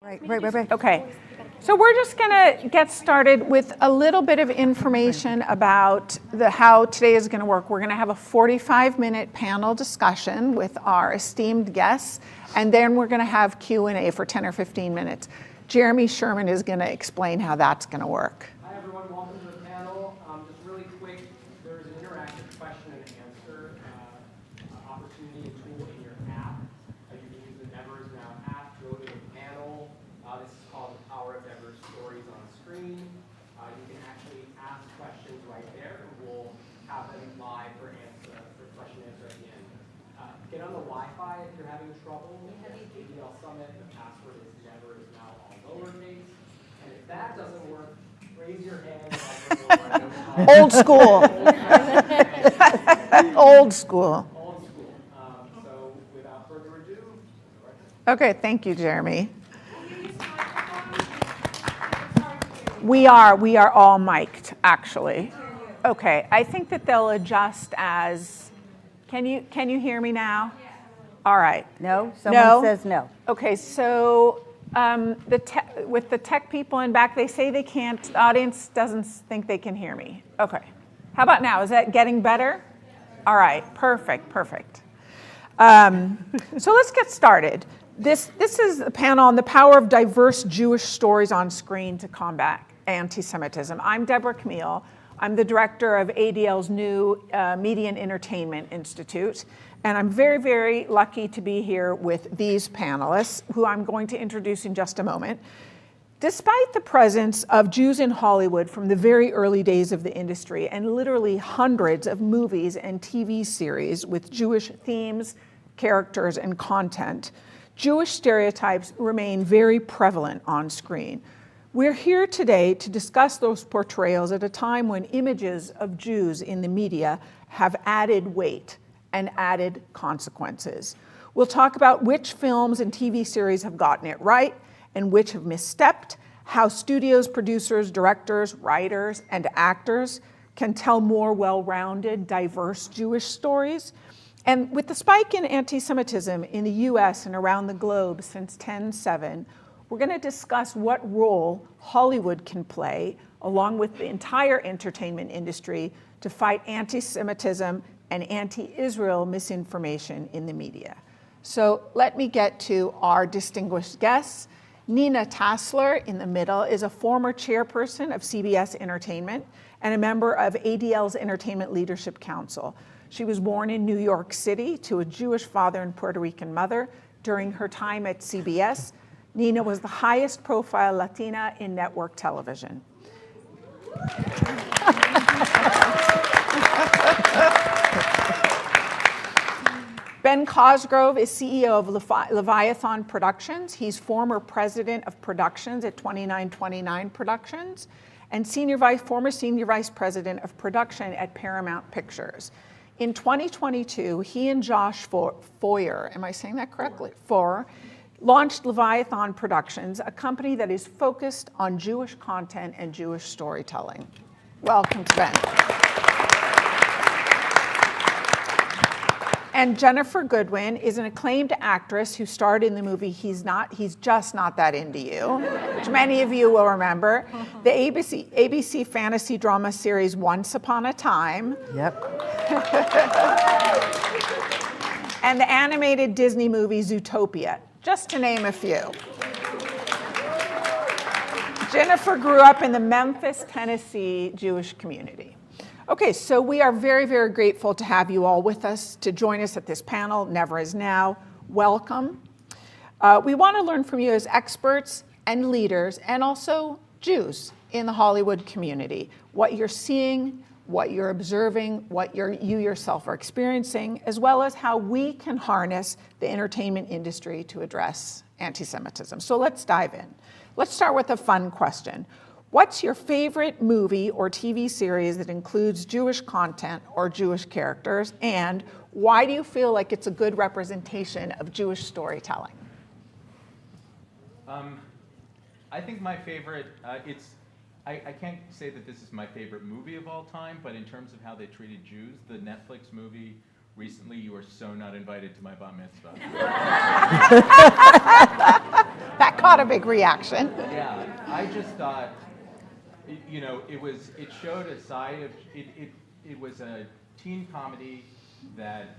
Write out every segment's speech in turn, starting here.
Right. Okay. So we're just going to get started with a little bit of information about how today is going to work. We're going to have a 45-minute panel discussion with our esteemed guests, and then we're going to have Q&A for 10 or 15 minutes. Jeremy Sherman is going to explain how that's going to work. Hi, everyone. Welcome to the panel. Just really quick, there's an interactive question and answer opportunity and tool in your app. You can use the Deborah Now app. Go to the panel. This is called The Power of Deborah's Stories on Screen. You can actually ask questions right there, and we'll have them live for question and answer at the end. Get on the Wi-Fi if you're having trouble. ADL Summit, the password is Deborah is now all lowercase. And if that doesn't work, raise your hand. Old school. Old school. Old school. So without further ado. Okay, thank you, Jeremy. We are all mic'd, actually. Okay, I think that they'll adjust as, can you hear me now? All right. No? Someone says no. Okay, so with the tech people in back, they say they can't, the audience doesn't think they can hear me. Okay. How about now? Is that getting better? All right, perfect. So let's get started. This is a panel on the power of diverse Jewish stories on screen to combat anti-Semitism. I'm Deborah Camiel. I'm the director of ADL's new Media and Entertainment Institute. And I'm very, very lucky to be here with these panelists, who I'm going to introduce in just a moment. Despite the presence of Jews in Hollywood from the very early days of the industry, and literally hundreds of movies and TV series with Jewish themes, characters, and content, Jewish stereotypes remain very prevalent on screen. We're here today to discuss those portrayals at a time when images of Jews in the media have added weight and added consequences. We'll talk about which films and TV series have gotten it right and which have misstepped, how studios, producers, directors, writers, and actors can tell more well-rounded, diverse Jewish stories. And with the spike in anti-Semitism in the US and around the globe since 10/7, we're going to discuss what role Hollywood can play, along with the entire entertainment industry, to fight anti-Semitism and anti-Israel misinformation in the media. So let me get to our distinguished guests. Nina Tassler, in the middle, is a former chairperson of CBS Entertainment and a member of ADL's Entertainment Leadership Council. She was born in New York City to a Jewish father and Puerto Rican mother. During her time at CBS, Nina was the highest profile Latina in network television. Ben Cosgrove is CEO of Leviathan Productions. He's former president of productions at 2929 Productions and former senior vice president of production at Paramount Pictures. In 2022, he and Josh Foyer, am I saying that correctly? Foyer, launched Leviathan Productions, a company that is focused on Jewish content and Jewish storytelling. Welcome to Ben. And Ginnifer Goodwin is an acclaimed actress who starred in the movie He's Just Not That Into You, which many of you will remember, the ABC fantasy drama series Once Upon a Time. Yep. And the animated Disney movie Zootopia, just to name a few. Ginnifer grew up in the Memphis, Tennessee Jewish community. Okay, so we are very, very grateful to have you all with us to join us at this panel, Never Is Now. Welcome. We want to learn from you as experts and leaders and also Jews in the Hollywood community, what you're seeing, what you're observing, what you yourself are experiencing, as well as how we can harness the entertainment industry to address anti-Semitism. So let's dive in. Let's start with a fun question. What's your favorite movie or TV series that includes Jewish content or Jewish characters, and why do you feel like it's a good representation of Jewish storytelling? I think my favorite, I can't say that this is my favorite movie of all time, but in terms of how they treated Jews, the Netflix movie recently, You Are So Not Invited to My Bar Mitzvah. That caught a big reaction. Yeah, I just thought, you know, it showed a side of, it was a teen comedy that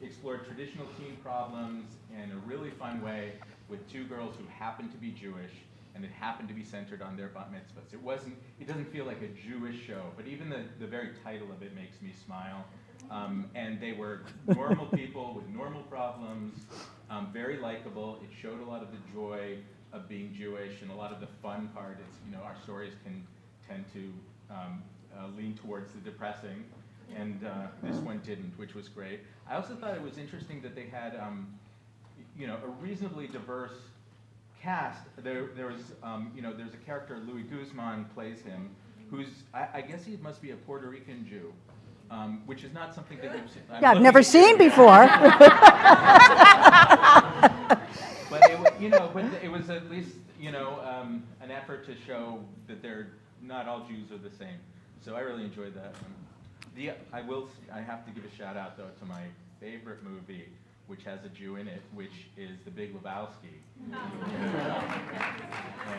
explored traditional teen problems in a really fun way with two girls who happened to be Jewish, and it happened to be centered on their bat mitzvahs. It doesn't feel like a Jewish show, but even the very title of it makes me smile. And they were normal people with normal problems, very likable. It showed a lot of the joy of being Jewish, and a lot of the fun part is, you know, our stories can tend to lean towards the depressing, and this one didn't, which was great. I also thought it was interesting that they had, you know, a reasonably diverse cast. There was, you know, there's a character, Louis Guzman plays him, who's, I guess he must be a Puerto Rican Jew. Which is not something that you've seen. Yeah, I've never seen before. But it was at least, you know, an effort to show that they're not all Jews are the same. So I really enjoyed that one. I have to give a shout out though to my favorite movie, which has a Jew in it, which is The Big Lebowski.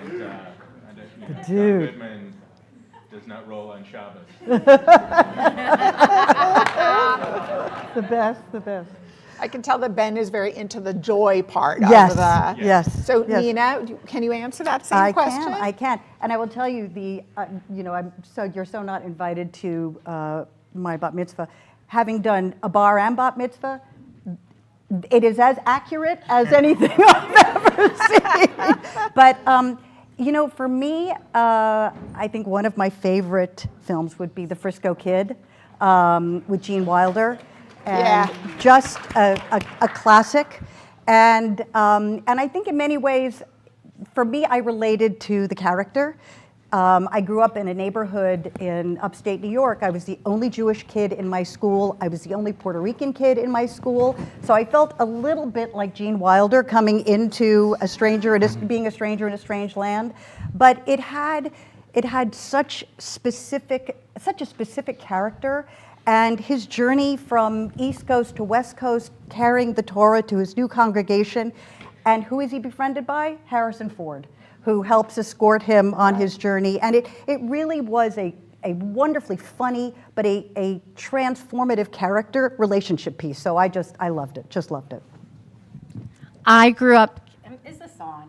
And John Goodman does not roll on Shabbos. The best. I can tell that Ben is very into the joy part Yes, of the... yes. So yes. Nina, can you answer that same question? I can. And I will tell you, you know, you're so not invited to my bat mitzvah. Having done a bar and bat mitzvah, it is as accurate as anything I've ever seen. But, you know, for me, I think one of my favorite films would be The Frisco Kid with Gene Wilder. And just a classic. And I think in many ways, for me, I related to the character. I grew up in a neighborhood in upstate New York. I was the only Jewish kid in my school. I was the only Puerto Rican kid in my school. So I felt a little bit like Gene Wilder coming into being a stranger in a strange land. But it had such a specific character. And his journey from East Coast to West Coast, carrying the Torah to his new congregation. And who is he befriended by? Harrison Ford, who helps escort him on his journey. And it really was a wonderfully funny, but a transformative character relationship piece. So I loved it, just loved it. I grew up, is this on?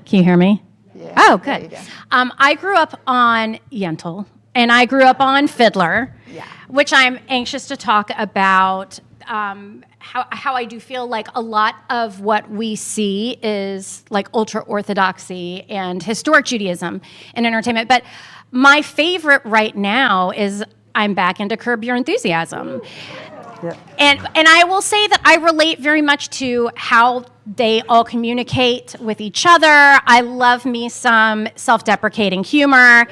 Can you hear me? Yeah. Oh, good. I grew up on Yentl, and I grew up on Fiddler, which I'm anxious to talk about. How I do feel like a lot of what we see is like ultra-Orthodoxy and historic Judaism in entertainment. But my favorite right now is I'm back into Curb Your Enthusiasm. Yeah. And I will say that I relate very much to how they all communicate with each other. I love me some self-deprecating humor.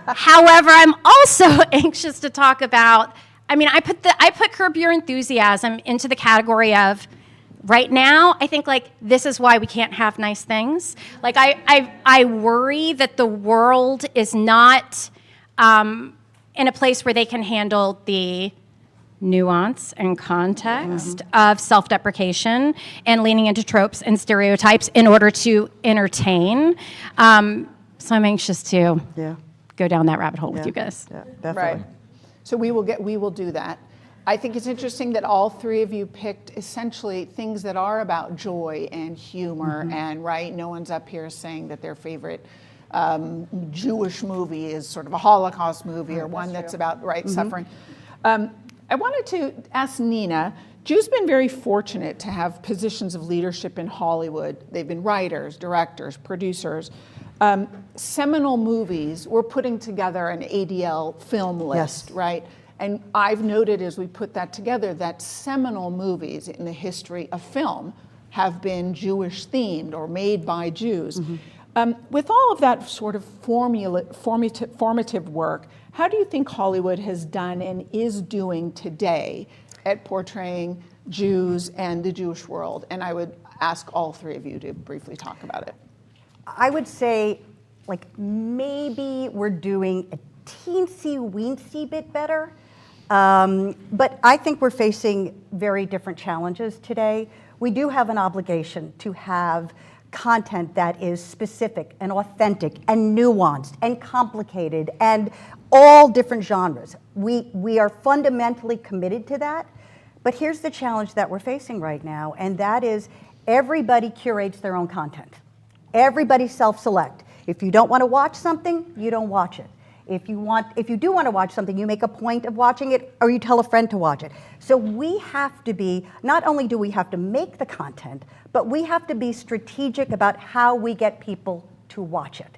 However, I'm also anxious to talk about, I mean, I put Curb Your Enthusiasm into the category of, right now, I think like this is why we can't have nice things. Like I worry that the world is not in a place where they can handle the nuance and context of self-deprecation and leaning into tropes and stereotypes in order to entertain. So I'm anxious to go down that rabbit hole with you guys. Yeah, definitely. Right. So we will do that. I think it's interesting that all three of you picked essentially things that are about joy and humor, and right, no one's up here saying that their favorite Jewish movie is sort of a Holocaust movie or one that's about suffering. I wanted to ask Nina, Jews have been very fortunate to have positions of leadership in Hollywood. They've been writers, directors, producers. Seminal movies, we're putting together an ADL film list, right? And I've noted as we put that together that seminal movies in the history of film have been Jewish themed or made by Jews. With all of that sort of formative work, how do you think Hollywood has done and is doing today at portraying Jews and the Jewish world? And I would ask all three of you to briefly talk about it. I would say, like, maybe we're doing a teensy-weensy bit better. But I think we're facing very different challenges today. We do have an obligation to have content that is specific and authentic and nuanced and complicated and all different genres. We are fundamentally committed to that. But here's the challenge that we're facing right now, and that is everybody curates their own content. Everybody self-select. If you don't want to watch something, you don't watch it. If you do want to watch something, you make a point of watching it, or you tell a friend to watch it. So we have to be, not only do we have to make the content, but we have to be strategic about how we get people to watch it.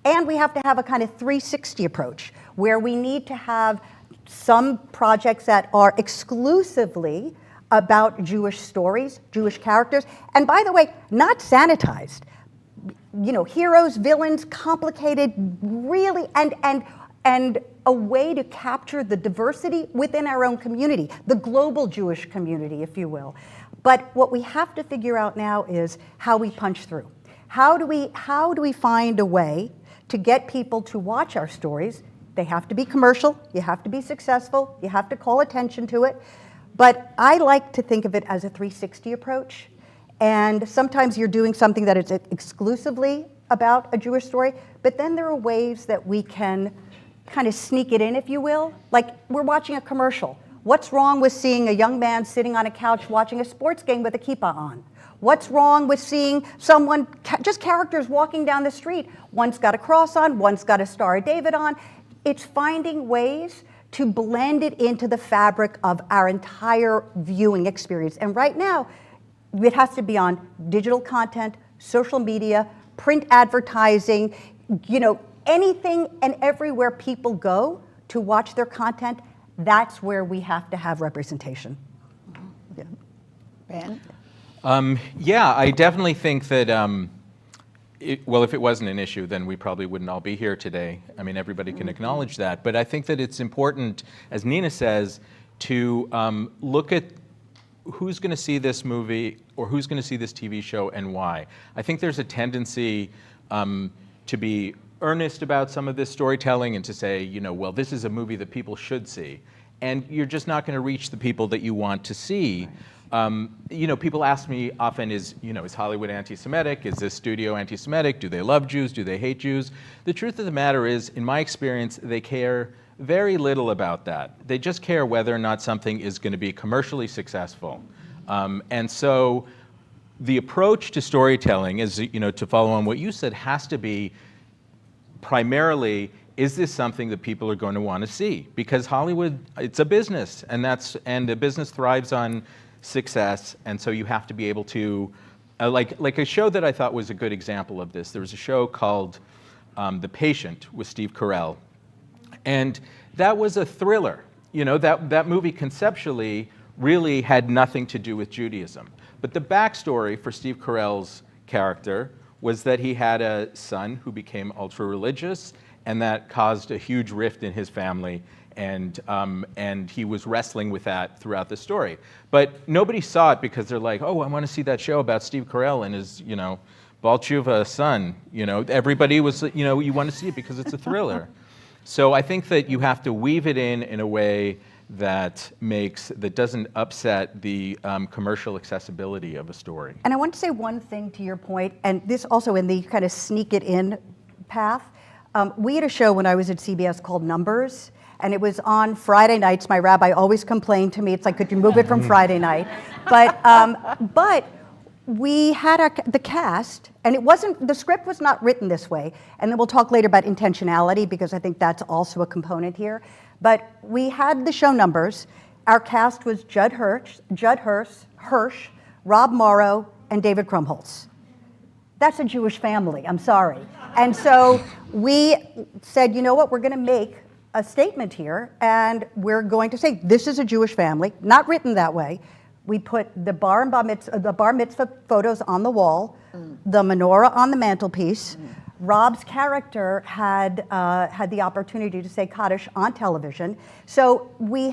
And we have to have a kind of 360 approach, where we need to have some projects that are exclusively about Jewish stories, Jewish characters, and by the way, not sanitized. You know, heroes, villains, complicated, really, and a way to capture the diversity within our own community, the global Jewish community, if you will. But what we have to figure out now is how we punch through. How do we find a way to get people to watch our stories? They have to be commercial, you have to be successful, you have to call attention to it. But I like to think of it as a 360 approach. And sometimes you're doing something that is exclusively about a Jewish story, but then there are ways that we can kind of sneak it in, if you will. Like, we're watching a commercial. What's wrong with seeing a young man sitting on a couch watching a sports game with a kippah on? What's wrong with seeing someone, just characters walking down the street? One's got a cross on, one's got a Star of David on. It's finding ways to blend it into the fabric of our entire viewing experience. And right now, it has to be on digital content, social media, print advertising, you know, anything and everywhere people go to watch their content, that's where we have to have representation. Yeah. Ben? Yeah, I definitely think that, well, if it wasn't an issue, then we probably wouldn't all be here today. I mean, everybody can acknowledge that. But I think that it's important, as Nina says, to look at who's going to see this movie or who's going to see this TV show and why. I think there's a tendency to be earnest about some of this storytelling and to say, you know, well, this is a movie that people should see. And you're just not going to reach the people that you want to see. You know, people ask me often, is Hollywood anti-Semitic? Is this studio anti-Semitic? Do they love Jews? Do they hate Jews? The truth of the matter is, in my experience, they care very little about that. They just care whether or not something is going to be commercially successful. And so the approach to storytelling is, you know, to follow on what you said, has to be primarily, is this something that people are going to want to see? Because Hollywood, it's a business, and a business thrives on success, and so you have to be able to, like a show that I thought was a good example of this. There was a show called The Patient with Steve Carell, and that was a thriller. You know, that movie conceptually really had nothing to do with Judaism. But the backstory for Steve Carell's character was that he had a son who became ultra-religious, and that caused a huge rift in his family, and he was wrestling with that throughout the story. But nobody saw it because they're like, oh, I want to see that show about Steve Carell and his, you know, Baal Tshuva son. You know, everybody was, you know, you want to see it because it's a thriller. So I think that you have to weave it in a way that doesn't upset the commercial accessibility of a story. And I want to say one thing to your point, and this also in the kind of sneak it in path. We had a show when I was at CBS called Numbers, and it was on Friday nights. My rabbi always complained to me, it's like, could you move it from Friday night? But we had the cast, and the script was not written this way. And then we'll talk later about intentionality, because I think that's also a component here. But we had the show Numbers. Our cast was Judd Hirsch, Rob Morrow, and David Krumholtz. That's a Jewish family, I'm sorry. And so we said, you know what, we're going to make a statement here, and we're going to say, this is a Jewish family, not written that way. We put the bar mitzvah photos on the wall, the menorah on the mantelpiece. Rob's character had the opportunity to say Kaddish on television. So we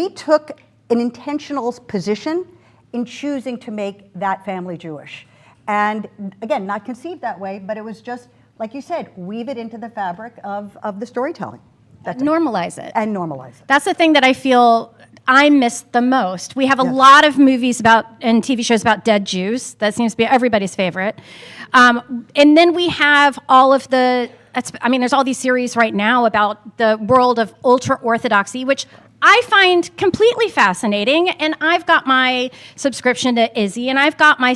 took an intentional position in choosing to make that family Jewish. And again, not conceived that way, but it was just, like you said, weave it into the fabric of the storytelling. Normalize it. And normalize it. That's the thing that I feel I miss the most. We have a lot of movies about and TV shows about dead Jews. That seems to be everybody's favorite. And then we have all of the, there's all these series right now about the world of ultra-Orthodoxy, which I find completely fascinating. And I've got my subscription to Izzy, and I've got my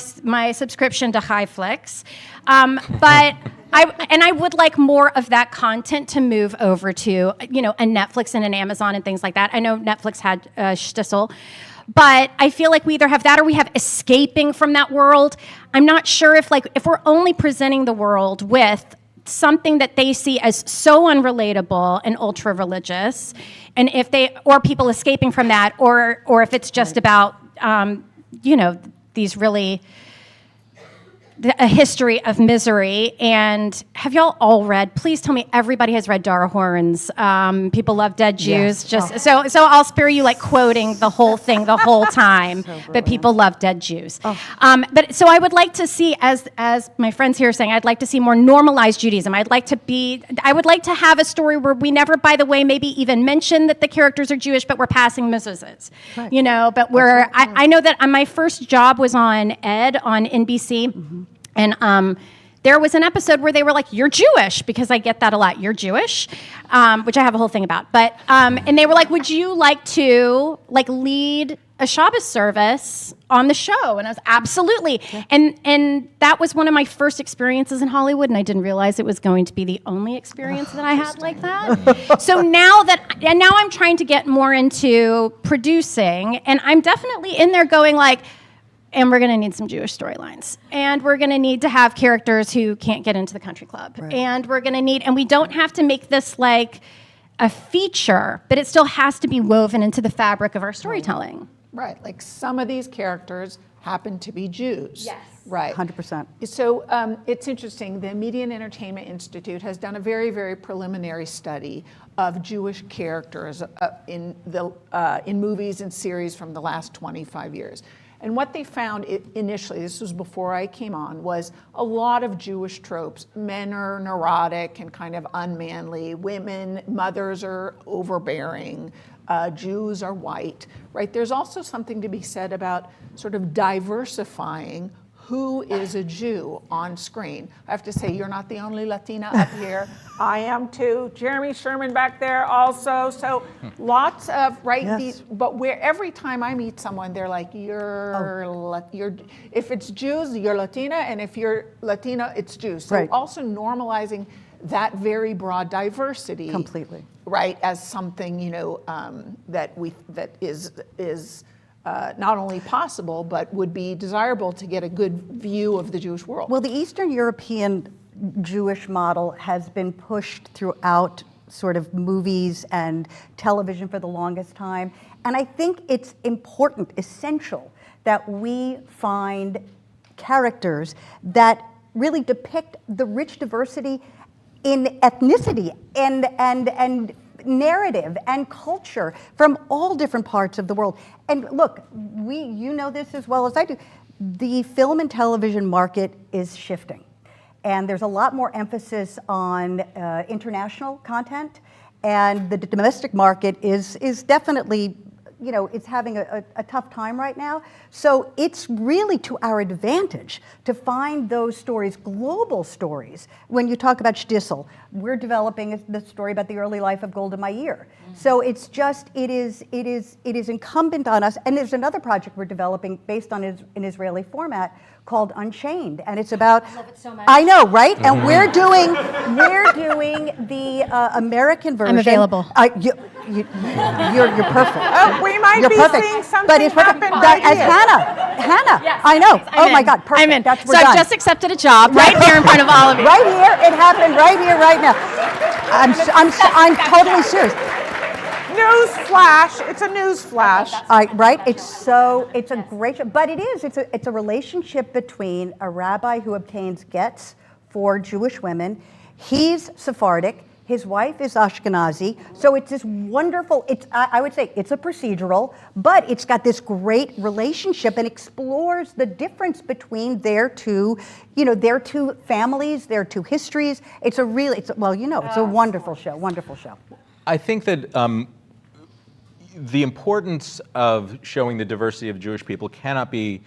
subscription to HiFlix. But I would like more of that content to move over to, a Netflix and an Amazon and things like that. I know Netflix had Shtisel, but I feel like we either have that or we have escaping from that world. I'm not sure if we're only presenting the world with something that they see as so unrelatable and ultra religious, and or people escaping from that, or if it's just about, these really a history of misery. And have y'all all read? Please tell me everybody has read Dara Horn's People Love Dead Jews. Yes. So I'll spare you quoting the whole thing the whole time. But People Love Dead Jews. But so I would like to see, as my friends here are saying, I'd like to see more normalized Judaism. I would like to have a story where we never, by the way, maybe even mention that the characters are Jewish, but we're passing messages. Right. But where I know that my first job was on Ed on NBC. Mm-hmm. And there was an episode where they were like, "You're Jewish," because I get that a lot. "You're Jewish," which I have a whole thing about. But and they were like, "Would you like to lead a Shabbos service on the show?" And I was absolutely. Yeah. And that was one of my first experiences in Hollywood, and I didn't realize it was going to be the only experience that I had like that. So now I'm trying to get more into producing, and I'm definitely in there going and we're going to need some Jewish storylines. And we're going to need to have characters who can't get into the country club. Right. And we don't have to make this a feature, but it still has to be woven into the fabric of our storytelling. Right, some of these characters happen to be Jews. Yes. Right. 100%. So it's interesting, the Media and Entertainment Institute has done a very, very preliminary study of Jewish characters in movies and series from the last 25 years. And what they found initially, this was before I came on, was a lot of Jewish tropes. Men are neurotic and kind of unmanly. Mothers are overbearing. Jews are white, right? There's also something to be said about sort of diversifying who is a Jew on screen. I have to say, you're not the only Latina up here. I am too. Jeremy Sherman back there also. So lots of, right? Yes. But every time I meet someone, they're like, if it's Jews, you're Latina, and if you're Latina, it's Jews. So also normalizing that very broad diversity. Completely. Right, as something, that is not only possible, but would be desirable to get a good view of the Jewish world. Well, the Eastern European Jewish model has been pushed throughout sort of movies and television for the longest time. And I think it's important, essential, that we find characters that really depict the rich diversity in ethnicity and narrative and culture from all different parts of the world. And look, you know this as well as I do, the film and television market is shifting. And there's a lot more emphasis on international content, and the domestic market is definitely, it's having a tough time right now. So it's really to our advantage to find those stories, global stories. When you talk about Shtisel, we're developing the story about the early life of Golda Meir. So it's just, it is incumbent on us. And there's another project we're developing based on an Israeli format called Unchained, and it's about. I love it so much. I know, right? And we're doing the American version. I'm available. You're perfect. Oh, we might You're be perfect. seeing something But it's perfect. happen right As here. Hannah. Yes, I know. I'm Oh my in. God, perfect. I'm in. That's So we're done. I've just accepted a job right here in front of all of you. Right here, it happened. Right here, right now. I'm totally serious. News flash. It's a news flash. Right? It's a great show, but it's a relationship between a rabbi who obtains gets for Jewish women. He's Sephardic. His wife is Ashkenazi. So it's this wonderful, I would say it's a procedural, but it's got this great relationship and explores the difference between their two families, their two histories. It's a wonderful show, wonderful show. I think that the importance of showing the diversity of Jewish people cannot be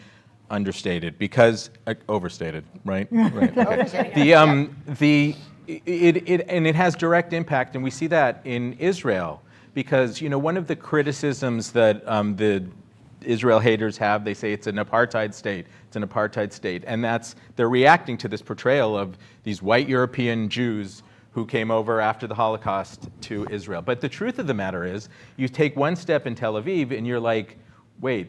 understated because overstated, right? Right. Okay. It has direct impact, and we see that in Israel because one of the criticisms that the Israel haters have, they say it's an apartheid state. It's an apartheid state, and they're reacting to this portrayal of these white European Jews who came over after the Holocaust to Israel. But the truth of the matter is, you take one step in Tel Aviv, and you're like, wait.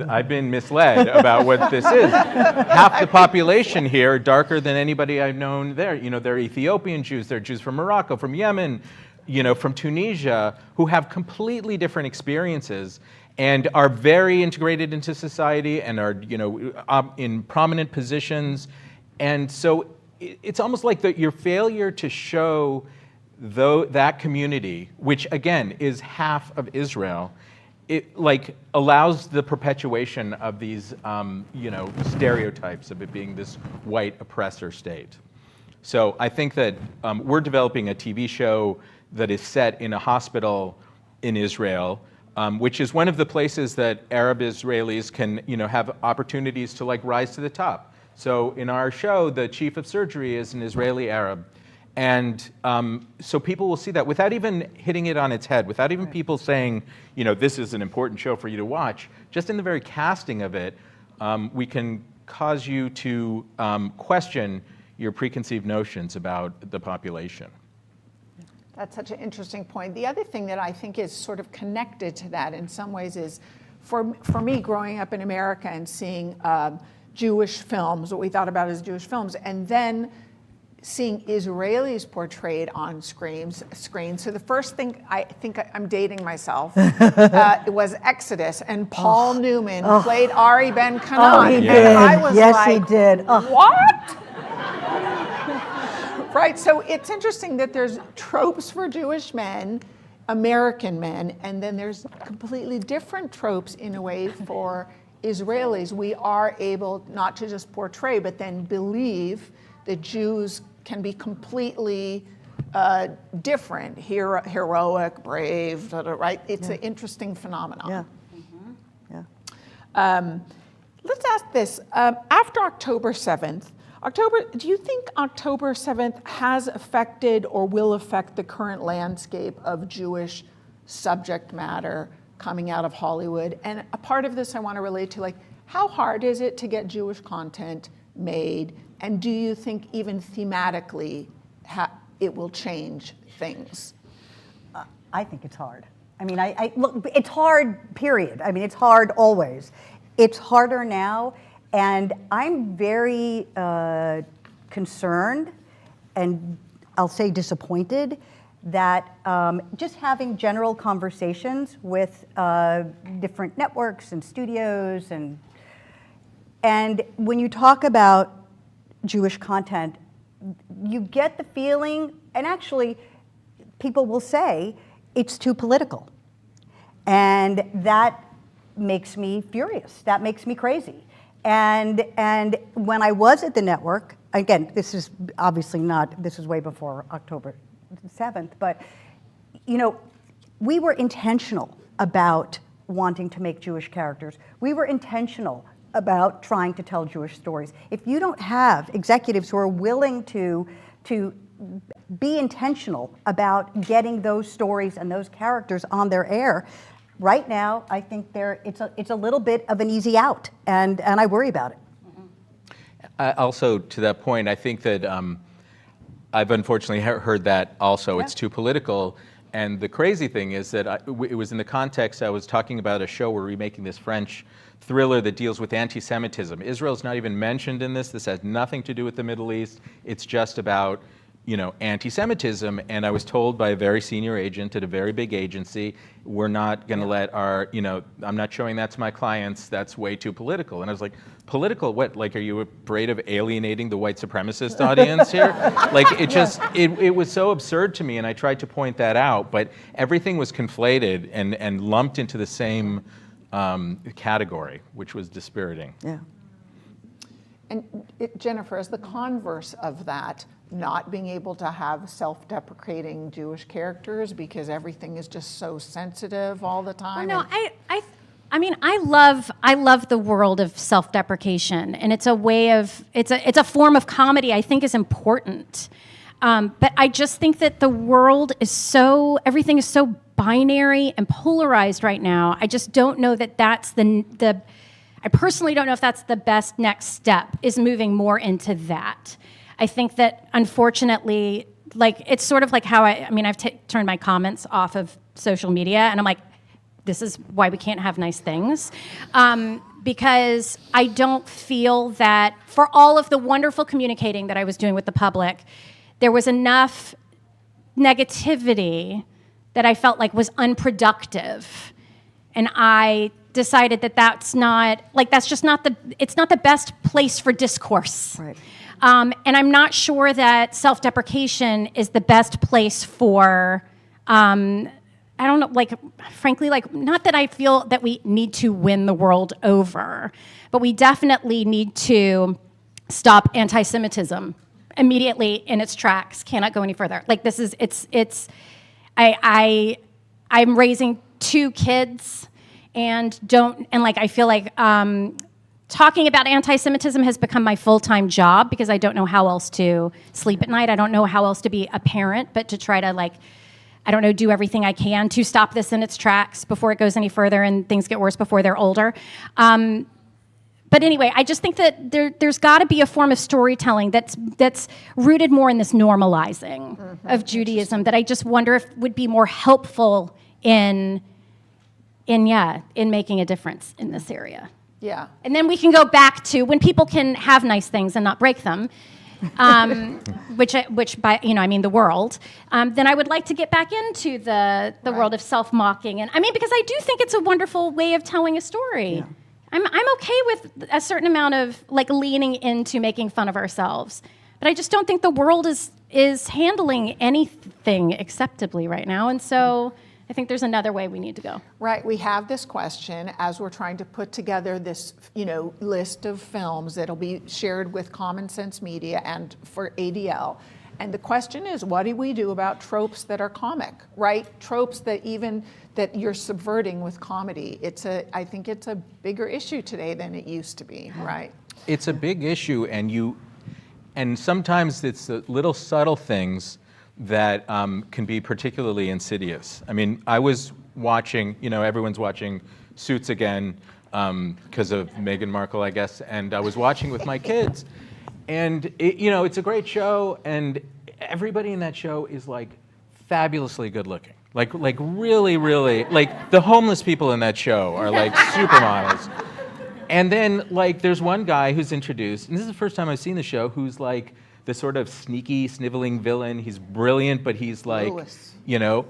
I've been misled about what this is. Half the population here, darker than anybody I've known there. They're Ethiopian Jews, they're Jews from Morocco, from Yemen, from Tunisia, who have completely different experiences and are very integrated into society and are, in prominent positions. And so it's almost like your failure to show that community, which again is half of Israel, it allows the perpetuation of these stereotypes of it being this white oppressor state. So I think that we're developing a TV show that is set in a hospital in Israel, which is one of the places that Arab Israelis can have opportunities to rise to the top. So in our show, the chief of surgery is an Israeli Arab. And so people will see that without even hitting it on its head, without even people saying, this is an important show for you to watch. Just in the very casting of it, we can cause you to question your preconceived notions about the population. That's such an interesting point. The other thing that I think is sort of connected to that in some ways is, for me, growing up in America and seeing Jewish films, what we thought about as Jewish films, and then seeing Israelis portrayed on screen. So the first thing, I think I'm dating myself, it was Exodus, and Paul Newman played Ari Ben Canaan. Oh, he did. And I was Yes, he did. Oh. What? Right, so it's interesting that there's tropes for Jewish men, American men, and then there's completely different tropes in a way for Israelis. We are able not to just portray, but then believe that Jews can be completely different, heroic, brave, right? It's an interesting phenomenon. Yeah. Yeah. Let's ask this. After October 7th, do you think October 7th has affected or will affect the current landscape of Jewish subject matter coming out of Hollywood? And a part of this I want to relate to, how hard is it to get Jewish content made? And do you think even thematically it will change things? I think it's hard. I mean, look, it's hard, period. I mean, it's hard always. It's harder now, and I'm very concerned, and I'll say disappointed, that just having general conversations with different networks and studios, and when you talk about Jewish content, you get the feeling, and actually people will say, it's too political. And that makes me furious. That makes me crazy. And when I was at the network, again, this is obviously not, this is way before October 7th, but we were intentional about wanting to make Jewish characters. We were intentional about trying to tell Jewish stories. If you don't have executives who are willing to be intentional about getting those stories and those characters on their air, right now, I think it's a little bit of an easy out, and I worry about it. Also, to that point, I think that I've unfortunately heard that also. Yeah. It's too political. And the crazy thing is that it was in the context I was talking about a show we're remaking this French thriller that deals with anti-Semitism. Israel's not even mentioned in this. This has nothing to do with the Middle East. It's just about anti-Semitism, and I was told by a very senior agent at a very big agency, we're not going to let our, I'm not showing that to my clients, that's way too political. And I was like, political? What, are you afraid of alienating the white supremacist audience here? It was so absurd to me, and I tried to point that out, but everything was conflated and lumped into the same category, which was dispiriting. Yeah. And Ginnifer, is the converse of that not being able to have self-deprecating Jewish characters because everything is just so sensitive all the time? Well, no, I mean, I love the world of self-deprecation, and it's a way of, it's a form of comedy I think is important. But I just think that the world is everything is so binary and polarized right now. I just don't know that that's I personally don't know if that's the best next step, is moving more into that. I think that, unfortunately, like, it's sort of like how I've turned my comments off of social media, and I'm like, this is why we can't have nice things. Because I don't feel that, for all of the wonderful communicating that I was doing with the public, there was enough negativity that I felt like was unproductive. And I decided that that's just not it's not the best place for discourse. Right. And I'm not sure that self-deprecation is the best place for, I don't know, like, frankly, like, not that I feel that we need to win the world over, but we definitely need to stop anti-Semitism immediately in its tracks. Cannot go any further. Like, this is, I'm raising 2 kids, and I feel like talking about anti-Semitism has become my full-time job, because I don't know how else to sleep at night. I don't know how else to be a parent, but to try to, like, I don't know, do everything I can to stop this in its tracks before it goes any further and things get worse before they're older. But anyway, I just think that there's got to be a form of storytelling that's rooted more in this normalizing of Judaism, that I just wonder if would be more helpful in making a difference in this area. Yeah. And then we can go back to when people can have nice things and not break them, which by, I mean the world. Then I would like to get back into the world of self-mocking, and because I do think it's a wonderful way of telling a story. Yeah. I'm okay with a certain amount of, like, leaning into making fun of ourselves, but I just don't think the world is handling anything acceptably right now, and so I think there's another way we need to go. Right. We have this question as we're trying to put together this, list of films that'll be shared with Common Sense Media and for ADL. And the question is, what do we do about tropes that are comic, right? Tropes that you're subverting with comedy. I think it's a bigger issue today than it used to be, right? It's a big issue, and sometimes it's the little subtle things that can be particularly insidious. I mean, I was watching, everyone's watching Suits again because of Meghan Markle, I guess, and I was watching with my kids. And, it's a great show, and everybody in that show is, like, fabulously good looking. Like really, really, like, the homeless people in that show are, like, supermodels. And then, like, there's one guy who's introduced, and this is the first time I've seen the show, who's, like, the sort of sneaky, sniveling villain. He's brilliant, but he's like,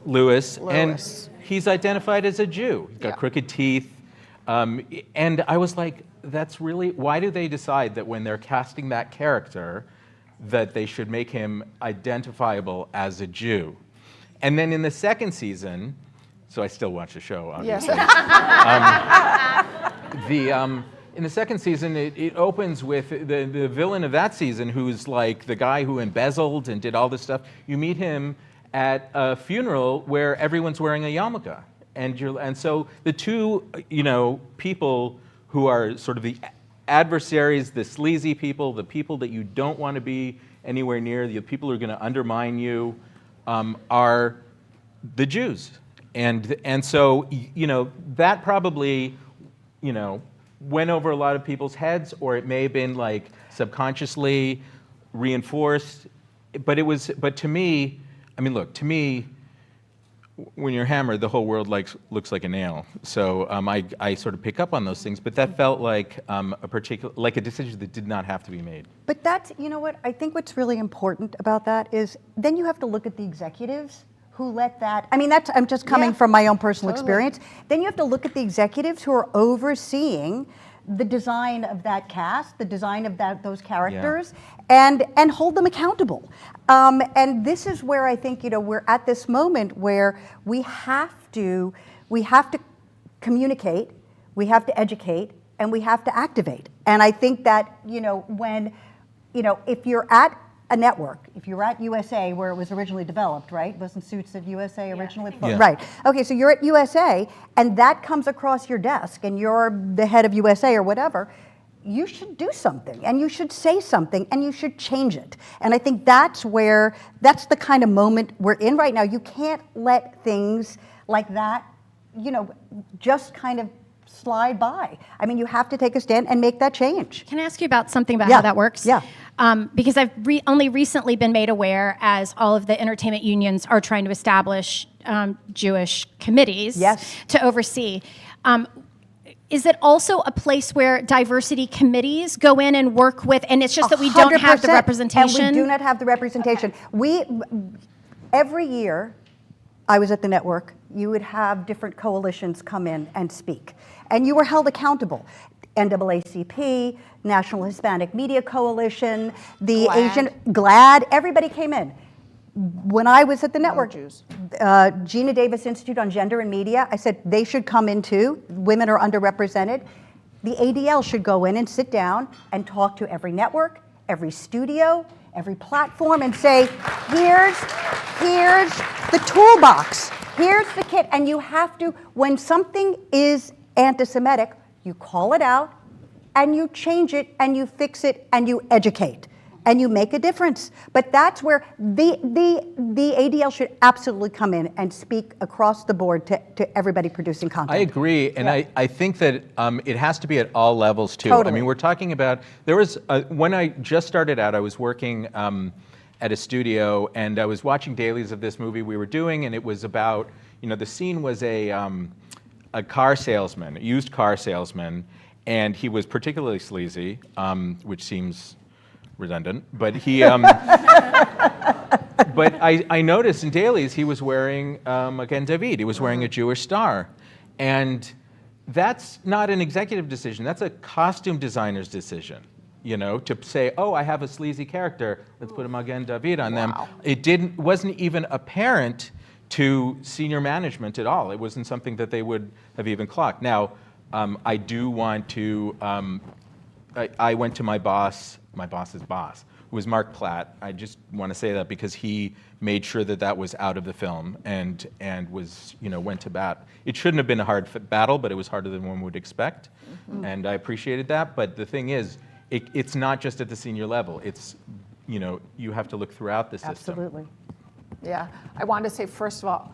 Lewis. And he's identified as a Jew. He's got crooked teeth. And I was like, that's really, why do they decide that when they're casting that character, that they should make him identifiable as a Jew? And then in the second season, so I still watch the show, obviously. Yes. In the second season, it opens with the villain of that season, who's like the guy who embezzled and did all this stuff. You meet him at a funeral where everyone's wearing a yarmulke. And so the two, people who are sort of the adversaries, the sleazy people, the people that you don't want to be anywhere near, the people who are going to undermine you, are the Jews. And so, that probably, went over a lot of people's heads, or it may have been, like, subconsciously reinforced. But to me, to me, when you're hammered, the whole world looks like a nail. So I sort of pick up on those things, but that felt like a decision that did not have to be made. But that's, what, I think what's really important about that is then you have to look at the executives who let that, I'm just coming from my own personal experience. Then you have to look at the executives who are overseeing the design of that cast, the design of those characters, and hold them accountable. And this is where I think, we're at this moment where we have to communicate, we have to educate, and we have to activate. And I think that, when, if you're at a network, if you're at USA where it was originally developed, right? Wasn't Suits at USA originally? Yeah. Right. Okay, so you're at USA and that comes across your desk and you're the head of USA or whatever, you should do something and you should say something and you should change it. And I think that's the kind of moment we're in right now. You can't let things like that, just kind of slide by. I mean, you have to take a stand and make that change. Can I ask you about something about Yeah. how that works? Yeah. Because I've only recently been made aware, as all of the entertainment unions are trying to establish Jewish committees Yes. to oversee. Is it also a place where diversity committees go in and work with, and it's just that we don't have the 100%, representation? And we do not have the representation. Every year, I was at the network, you would have different coalitions come in and speak. And you were held accountable. NAACP, National Hispanic Media Coalition, the GLAAD. Asian, GLAAD, everybody came in. When I was at the network, Jews. Gina Davis Institute on Gender and Media, I said they should come in too. Women are underrepresented. The ADL should go in and sit down and talk to every network, every studio, every platform and say, here's the toolbox, here's the kit. And you have to, when something is anti-Semitic, you call it out and you change it and you fix it and you educate. And you make a difference. But that's where the ADL should absolutely come in and speak across the board to everybody producing content. I agree, and I think that it has to be at all levels too. Totally. I mean, we're talking about, when I just started out, I was working at a studio, and I was watching dailies of this movie we were doing, and it was about, the scene was a car salesman, a used car salesman, and he was particularly sleazy, which seems redundant, but he, but I noticed in dailies he was wearing Magen David. He was wearing a Jewish star, and that's not an executive decision. That's a costume designer's decision. To say, oh, I have a sleazy character. Let's put a Magen David on them. It wasn't even apparent to senior management at all. It wasn't something that they would have even clocked. Now, I do want to. I went to my boss's boss, who was Mark Platt. I just want to say that because he made sure that was out of the film and was, went to bat. It shouldn't have been a hard battle, but it was harder than one would expect. Mm-hmm. And I appreciated that. But the thing is, it's not just at the senior level. It's, you have to look throughout the system. Absolutely. Yeah, I want to say, first of all,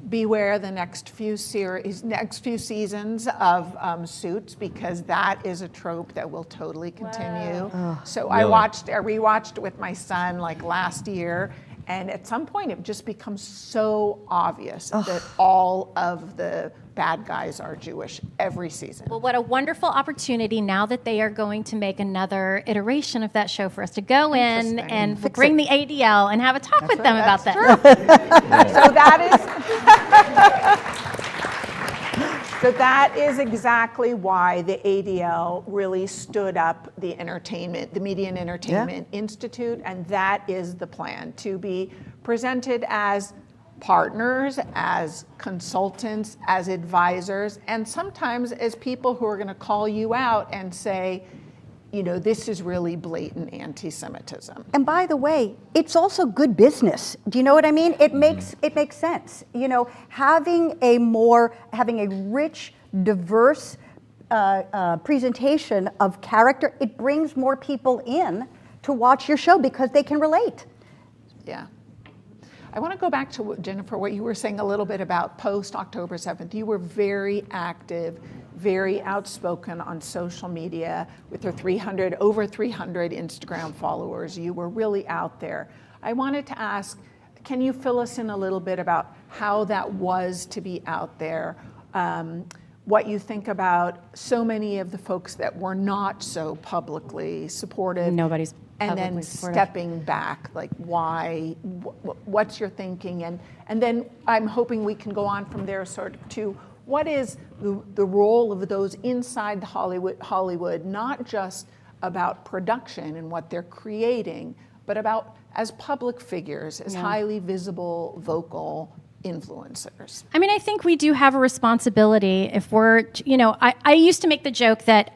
beware the next few seasons of Suits, because that is a trope that will totally continue. Wow. So Really? I rewatched with my son like last year, and at some point it just becomes so obvious that all of the bad guys are Jewish every season. Well, what a wonderful opportunity now that they are going to make another iteration of that show for us to go in Interesting. and Fix bring it. the ADL and have a talk with them about that. So that is exactly why the ADL really stood up the Media and Entertainment Institute, and that is the plan, to be presented as partners, as consultants, as advisors, and sometimes as people who are going to call you out and say, this is really blatant anti-Semitism. And by the way, it's also good business. Do you know what I mean? It makes sense. Having a rich, diverse presentation of character, it brings more people in to watch your show because they can relate. Yeah. I want to go back to Ginnifer, what you were saying a little bit about post-October 7th. You were very active, very outspoken on social media with your over 300 Instagram followers. You were really out there. I wanted to ask, can you fill us in a little bit about how that was to be out there? What you think about so many of the folks that were not so publicly supportive. Nobody's and then publicly supportive. stepping back, like why, what's your thinking? And then I'm hoping we can go on from there sort of to what is the role of those inside the Hollywood, not just about production and what they're creating, but about as public figures, as highly visible, vocal influencers? I mean, I think we do have a responsibility if we're, I used to make the joke that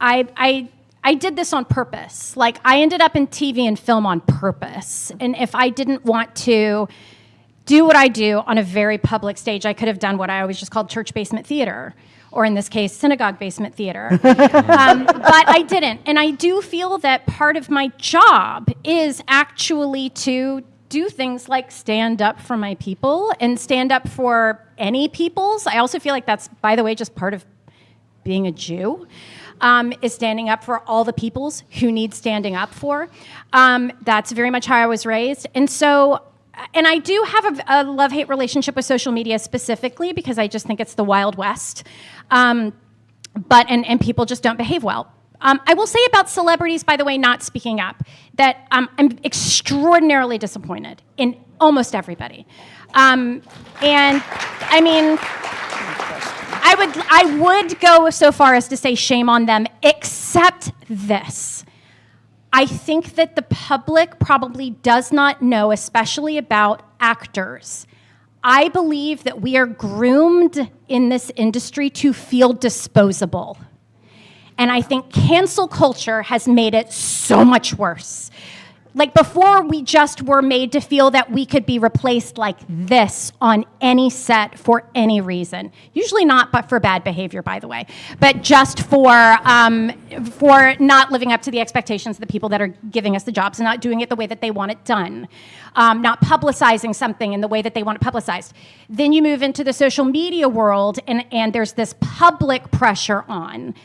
I did this on purpose. Like, I ended up in TV and film on purpose. And if I didn't want to do what I do on a very public stage, I could have done what I always just called church basement theater, or in this case, synagogue basement theater. But I didn't. And I do feel that part of my job is actually to do things like stand up for my people and stand up for any peoples. I also feel like that's, by the way, just part of being a Jew. Is standing up for all the peoples who need standing up for. That's very much how I was raised. And so, and I do have a love-hate relationship with social media specifically because I just think it's the Wild West. And people just don't behave well. I will say about celebrities, by the way, not speaking up, that I'm extraordinarily disappointed in almost everybody. And I mean, I would go so far as to say shame on them, except this. I think that the public probably does not know, especially about actors. I believe that we are groomed in this industry to feel disposable. And I think cancel culture has made it so much worse. Like, before, we just were made to feel that we could be replaced like this on any set for any reason. Usually not, but for bad behavior, by the way. But just for not living up to the expectations of the people that are giving us the jobs and not doing it the way that they want it done. Not publicizing something in the way that they want it publicized. Then you move into the social media world, and there's this public pressure on.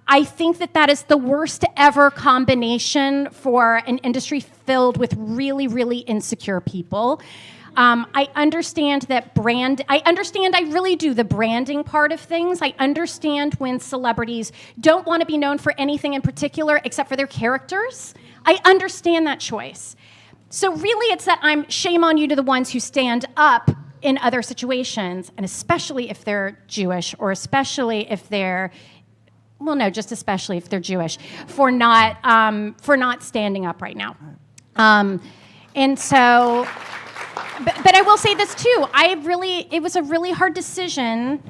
I think that is the worst ever combination for an industry filled with really, really insecure people. I understand that I really do the branding part of things. I understand when celebrities don't want to be known for anything in particular except for their characters. I understand that choice. So really it's that I'm shame on you to the ones who stand up in other situations, and especially if they're Jewish, or especially if they're, well, no, just especially if they're Jewish, for not standing up right now. And so, but I will say this too. It was a really hard decision.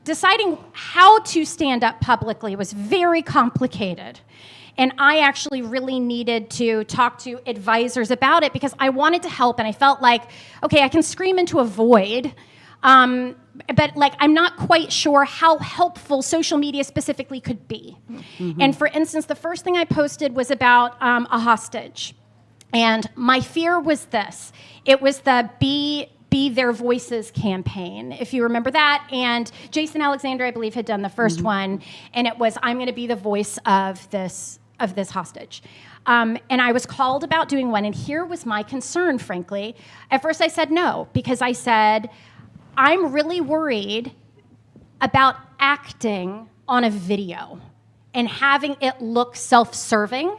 Deciding how to stand up publicly was very complicated. And I actually really needed to talk to advisors about it because I wanted to help, and I felt like, okay, I can scream into a void. But like, I'm not quite sure how helpful social media specifically could be. Mm-hmm. And for instance, the first thing I posted was about a hostage. And my fear was this. It was the Be Their Voices campaign, if you remember that. And Jason Alexander, I believe, had done the first one. And it was, I'm going to be the voice of this hostage. And I was called about doing one. And here was my concern, frankly. At first I said no, because I said, I'm really worried about acting on a video and having it look self-serving.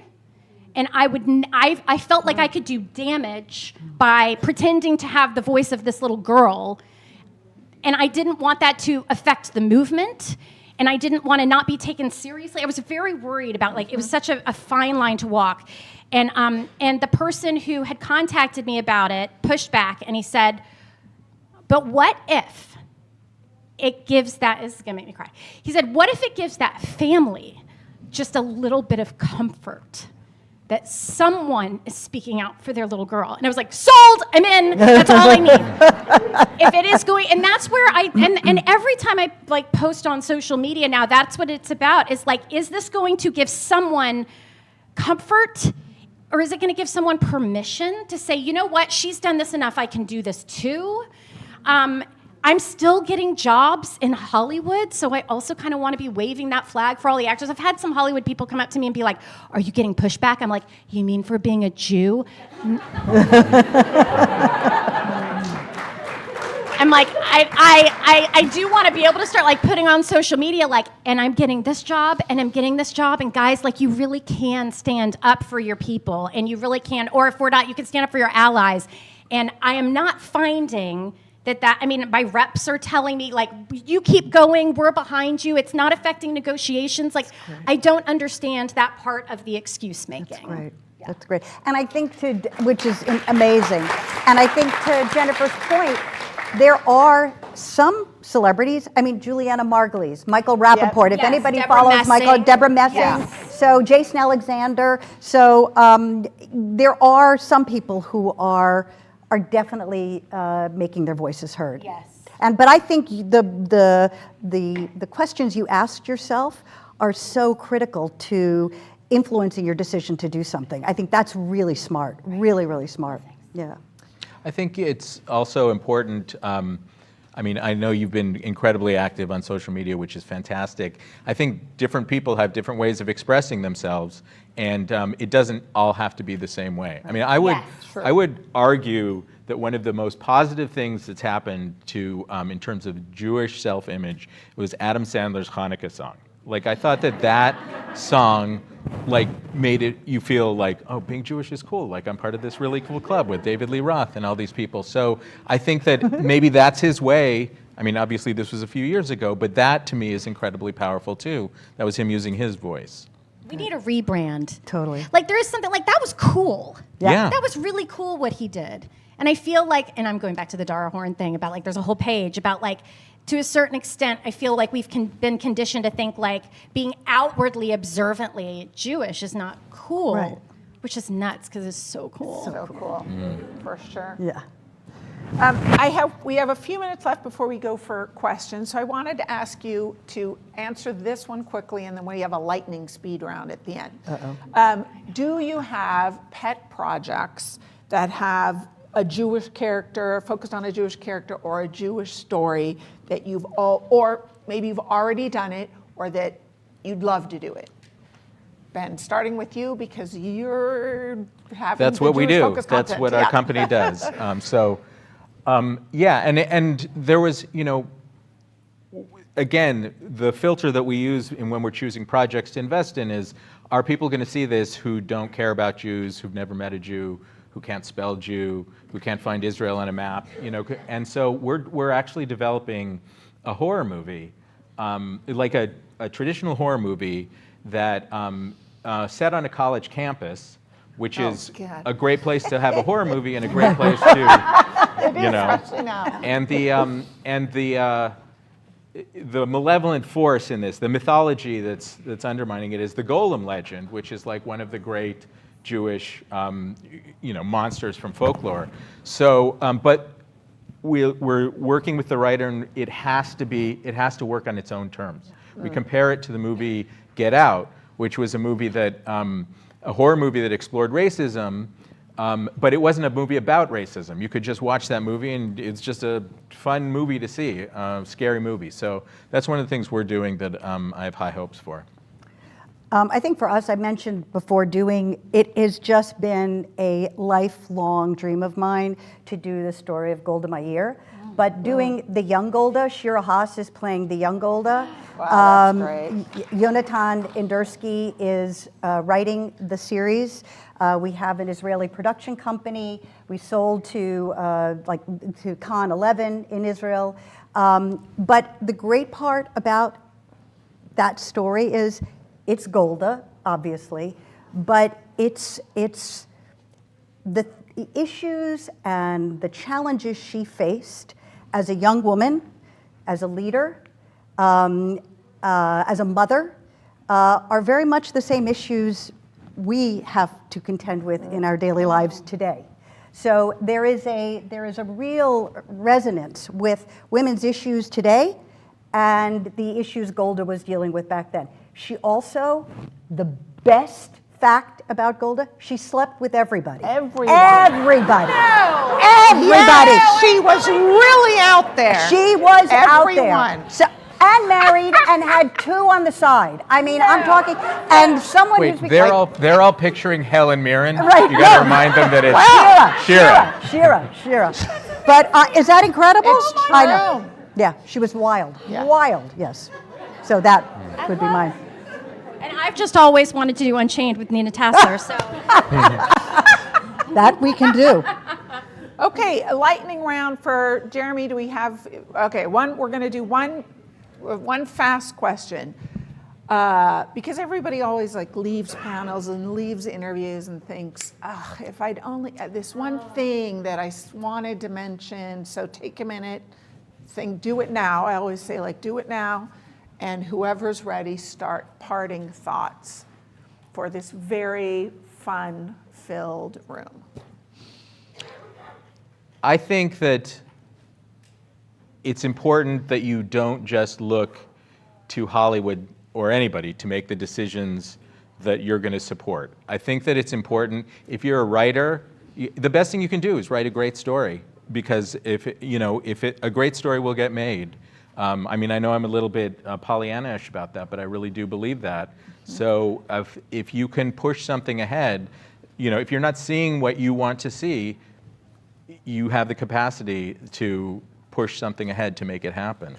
And I felt like I could do damage by pretending to have the voice of this little girl. And I didn't want that to affect the movement. And I didn't want to not be taken seriously. I was very worried about, like, it was such a fine line to walk. And the person who had contacted me about it pushed back, and he said, but what if it gives that, this is going to make me cry. He said, what if it gives that family just a little bit of comfort that someone is speaking out for their little girl? And I was like, sold, I'm in, that's all I need. If it is going, and that's where and every time I like post on social media now, that's what it's about, is like, is this going to give someone comfort? Or is it going to give someone permission to say, you know what, she's done this enough, I can do this too? I'm still getting jobs in Hollywood, so I also kind of want to be waving that flag for all the actors. I've had some Hollywood people come up to me and be like, are you getting pushback? I'm like, you mean for being a Jew? I'm like, I do want to be able to start like putting on social media, like, and I'm getting this job, and I'm getting this job, and guys, like, you really can stand up for your people, and you really can, or if we're not, you can stand up for your allies. And I am not finding I mean, my reps are telling me, like, you keep going, we're behind you, it's not affecting negotiations. Like, I don't understand that part of the excuse making. That's great. That's great. And I think which is amazing. And I think to Jennifer's point, there are some celebrities, I mean, Juliana Margulies, Michael Rappaport, if Yes, anybody Deborah follows Michael, Messing. Deborah Messing, Yes. so Jason Alexander. So there are some people who are definitely making their voices heard. Yes. But I think the questions you asked yourself are so critical to influencing your decision to do something. I think that's really smart, really, really smart. Yeah. I think it's also important. I mean, I know you've been incredibly active on social media, which is fantastic. I think different people have different ways of expressing themselves, and it doesn't all have to be the same way. I mean, I would argue that one of the most positive things that's happened to, in terms of Jewish self-image, was Adam Sandler's Hanukkah song. Like, I thought that song, like, made it, you feel like, oh, being Jewish is cool. Like, I'm part of this really cool club with David Lee Roth and all these people. So I think that maybe that's his way. I mean, obviously this was a few years ago, but that to me is incredibly powerful too. That was him using his voice. We need a rebrand. Totally. Like, there is something, like, that was cool. Yeah. That was really cool what he did. And I feel like, and I'm going back to the Dara Horn thing about, like, there's a whole page about, like, to a certain extent, I feel like we've been conditioned to think, like, being outwardly observantly Jewish is not cool. Right. Which is nuts, because it's so cool. So cool, for sure. Yeah. We have a few minutes left before we go for questions, so I wanted to ask you to answer this one quickly, and then we have a lightning speed round at the end. Do you have pet projects that have a Jewish character, focused on a Jewish character, or a Jewish story that or maybe you've already done it, or that you'd love to do it? Ben, starting with you, because you're having That's what we do. Jewish-focused That's content. what our company does. Yeah, and there was, you know, again, the filter that we use when we're choosing projects to invest in is, are people going to see this who don't care about Jews, who've never met a Jew, who can't spell Jew, who can't find Israel on a map, you know? And so we're actually developing a horror movie, like a traditional horror movie that set on a college campus, which is a great place to have a horror movie and a great place to, you know. Especially now. And the malevolent force in this, the mythology that's undermining it, is the Golem legend, which is like one of the great Jewish, you know, monsters from folklore. So, but we're working with the writer, and it has to work on its own terms. We compare it to the movie Get Out, which was a movie that, a horror movie that explored racism, but it wasn't a movie about racism. You could just watch that movie, and it's just a fun movie to see, scary movie. So that's one of the things we're doing that I have high hopes for. I think for us, I mentioned before it has just been a lifelong dream of mine to do the story of Golda Meir. But doing the young Golda, Shira Haas is playing the young Golda. Wow, that's great. Yonatan Indersky is writing the series. We have an Israeli production company. We sold to Khan 11 in Israel. But the great part about that story is it's Golda, obviously, but it's the issues and the challenges she faced as a young woman, as a leader, as a mother, are very much the same issues we have to contend with in our daily lives today. So there is a real resonance with women's issues today and the issues Golda was dealing with back then. She also, the best fact about Golda, she slept with everybody. Everybody. Everybody. No. Everybody. Yeah, she was really out there. She was out Everyone. there. So, and married and had two on the side. I mean, I'm talking, and someone Wait, who's they're all picturing Helen Mirren. Right, You got to no. remind them that it's Shira. But is that incredible? It's true. I know. Yeah, she was wild. Yeah. Wild, yes. So that would be mine. And I've just always wanted to do Unchained with Nina Tassler, so. That we can do. Okay, a lightning round for Jeremy. Do we have, okay, we're going to do one fast question. Because everybody always like leaves panels and leaves interviews and thinks, oh, if I'd only, this one thing that I wanted to mention, so take a minute, think, do it now. I always say like, do it now. And whoever's ready, start parting thoughts for this very fun-filled room. I think that it's important that you don't just look to Hollywood or anybody to make the decisions that you're going to support. I think that it's important, if you're a writer, the best thing you can do is write a great story, because a great story will get made. I mean, I know I'm a little bit Pollyanna-ish about that, but I really do believe that. So if you can push something ahead, if you're not seeing what you want to see, you have the capacity to push something ahead to make it happen.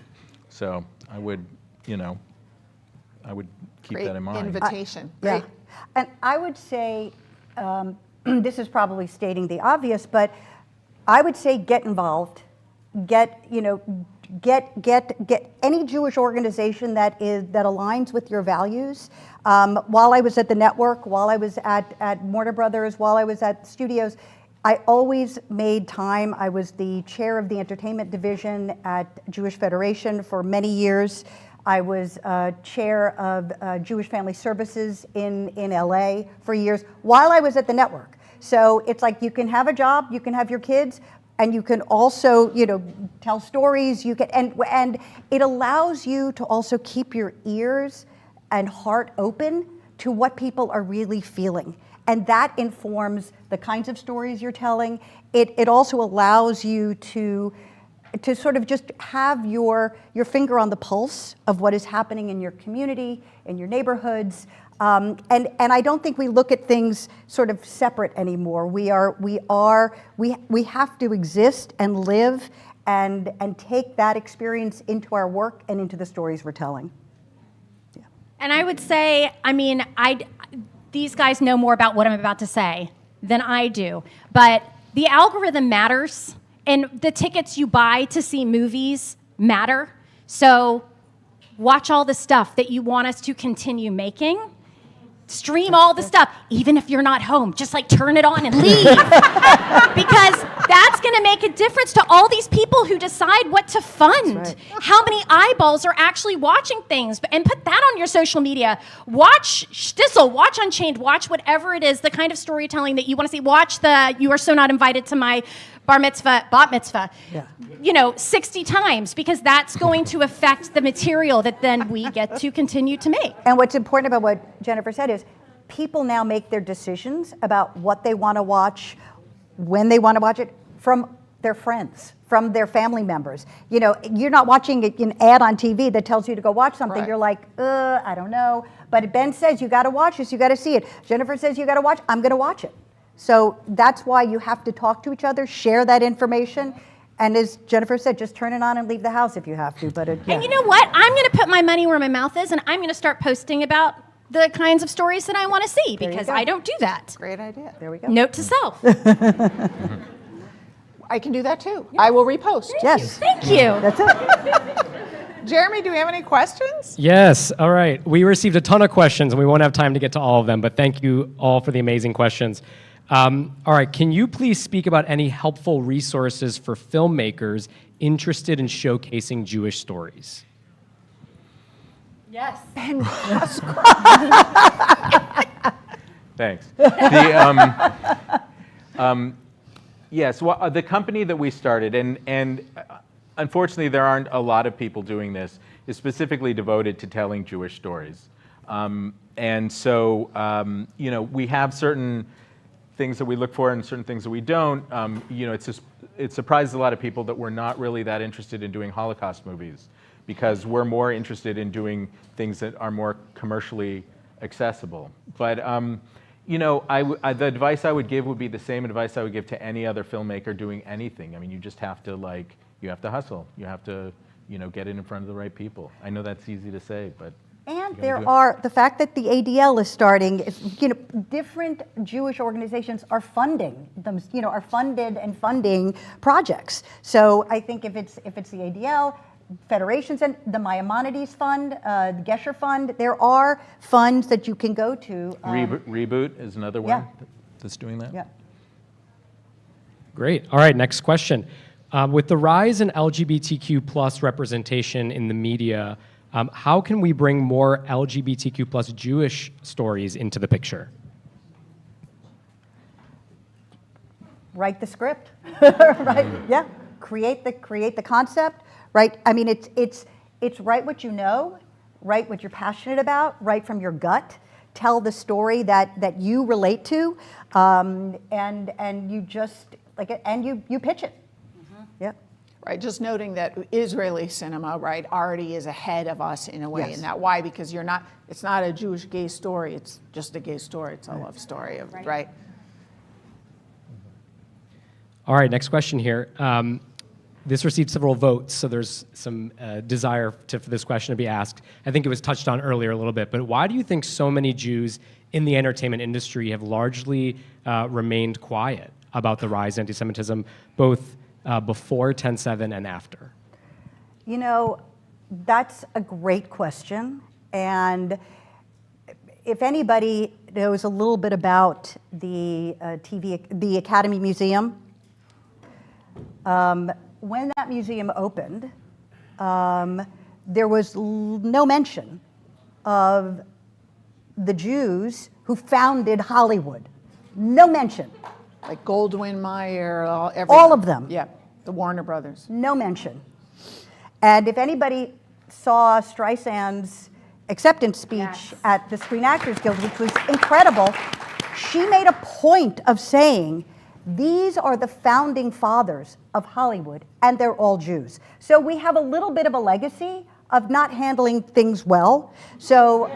So I would keep Great that in mind. invitation. Yeah. Great. And I would say, this is probably stating the obvious, but I would say get involved. Get any Jewish organization that aligns with your values. While I was at the network, while I was at Warner Brothers, while I was at studios, I always made time. I was the chair of the entertainment division at Jewish Federation for many years. I was chair of Jewish Family Services in LA for years while I was at the network. So it's like you can have a job, you can have your kids, and you can also, tell stories. You can, and it allows you to also keep your ears and heart open to what people are really feeling. And that informs the kinds of stories you're telling. It also allows you to sort of just have your finger on the pulse of what is happening in your community, in your neighborhoods. And I don't think we look at things sort of separate anymore. We have to exist and live and take that experience into our work and into the stories we're telling. Yeah. And I would say, these guys know more about what I'm about to say than I do, but the algorithm matters, and the tickets you buy to see movies matter. So watch all the stuff that you want us to continue making. Stream all the stuff, even if you're not home. Just like turn it on and leave. Because that's going to make a difference to all these people who decide what to fund. Right. How many eyeballs are actually watching things? And put that on your social media. Watch Shtisel, watch Unchained, watch whatever it is, the kind of storytelling that you want to see. Watch the You Are So Not Invited to My bat mitzvah, Yeah. 60 times, because that's going to affect the material that then we get to continue to make. And what's important about what Ginnifer said is people now make their decisions about what they want to watch, when they want to watch it, from their friends, from their family members. You're not watching an ad on TV that tells you to go watch something. Right. You're like, I don't know. But Ben says, you got to watch this, you got to see it. Ginnifer says, you got to watch, I'm going to watch it. So that's why you have to talk to each other, share that information. And as Ginnifer said, just turn it on and leave the house if you have to. But yeah. And you know what? I'm going to put my money where my mouth is, and I'm going to start posting about the kinds of stories that I want to see, There you because go. I don't do that. Great idea. There we go. Note to self. I can do that too. I will repost. Yes. Thank you. That's it. Jeremy, do we have any questions? Yes, all right. We received a ton of questions, and we won't have time to get to all of them, but thank you all for the amazing questions. All right, can you please speak about any helpful resources for filmmakers interested in showcasing Jewish stories? Yes. Thanks. Yes, well, the company that we started, and unfortunately there aren't a lot of people doing this, is specifically devoted to telling Jewish stories. And so, we have certain things that we look for and certain things that we don't. It surprises a lot of people that we're not really that interested in doing Holocaust movies, because we're more interested in doing things that are more commercially accessible. But the advice I would give would be the same advice I would give to any other filmmaker doing anything. I mean, you just have to you have to hustle. You have to get it in front of the right people. I know that's easy to say, but. And there are, the fact that the ADL is starting, different Jewish organizations are funding them, are funded and funding projects. So I think if it's the ADL, federations, and the Maimonides Fund, the Gesher Fund. There are funds that you can go to. Reboot is another one yeah. that's doing that. Yeah. Great. All right, next question. With the rise in LGBTQ plus representation in the media, how can we bring more LGBTQ plus Jewish stories into the picture? Write the script, right? Yeah. Create the concept, right? I mean, it's write what you know, write what you're passionate about, write from your gut, tell the story that you relate to, and you just like it, and you pitch it. Yeah. Right, just noting that Israeli cinema, right, already is ahead of us in a way. Yes. And that why? Because it's not a Jewish gay story, it's just a gay story, it's a love story, right? All right, next question here. This received several votes, so there's some desire for this question to be asked. I think it was touched on earlier a little bit, but why do you think so many Jews in the entertainment industry have largely remained quiet about the rise in anti-Semitism, both before 10/7 and after? You know, that's a great question. And if anybody knows a little bit about the the Academy Museum, when that museum opened, there was no mention of the Jews who founded Hollywood. No mention. Like Goldwyn Mayer, All of them. Yeah, the Warner Brothers. No mention. And if anybody saw Streisand's acceptance speech at the Screen Actors Guild, which was incredible, she made a point of saying, these are the founding fathers of Hollywood, and they're all Jews. So we have a little bit of a legacy of not handling things well. So,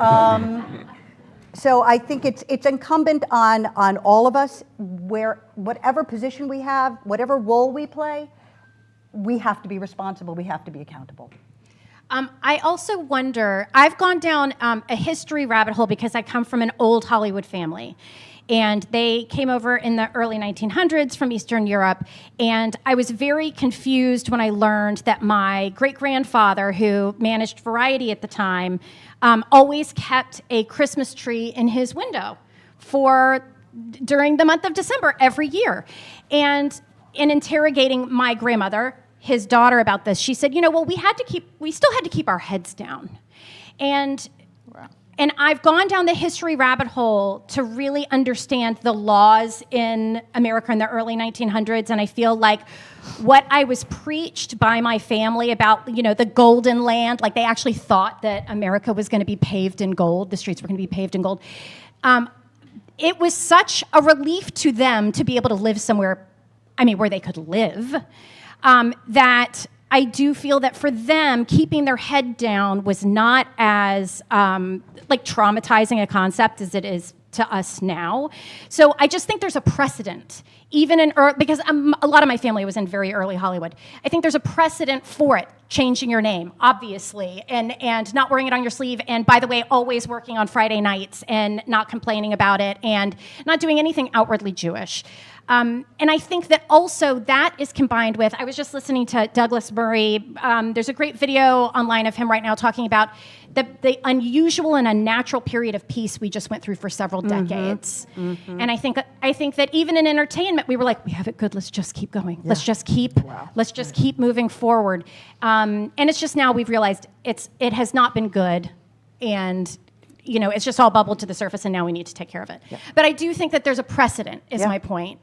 so I think it's incumbent on all of us, whatever position we have, whatever role we play, we have to be responsible, we have to be accountable. I also wonder, I've gone down a history rabbit hole because I come from an old Hollywood family. And they came over in the early 1900s from Eastern Europe. And I was very confused when I learned that my great-grandfather, who managed Variety at the time, always kept a Christmas tree in his window during the month of December every year. And in interrogating my grandmother, his daughter, about this, she said, you know, well, we still had to keep our heads down. And I've gone down the history rabbit hole to really understand the laws in America in the early 1900s, and I feel like what I was preached by my family about, you know, the golden land, like they actually thought that America was going to be paved in gold, the streets were going to be paved in gold. It was such a relief to them to be able to live somewhere, where they could live, that I do feel that for them, keeping their head down was not as traumatizing a concept as it is to us now. So I just think there's a precedent, even because a lot of my family was in very early Hollywood. I think there's a precedent for it, changing your name, obviously, and not wearing it on your sleeve, and by the way, always working on Friday nights and not complaining about it and not doing anything outwardly Jewish. And I think that also that is combined with, I was just listening to Douglas Murray. There's a great video online of him right now talking about the unusual and unnatural period of peace we just went through for several decades. Mm-hmm. And I think that even in entertainment, we were like, we have it good, let's just keep going. Yeah. Let's just keep moving forward. And it's just now we've realized it has not been good, and you know, it's just all bubbled to the surface, and now we need to take care of it. Yeah. But I do think that there's a precedent, is my point.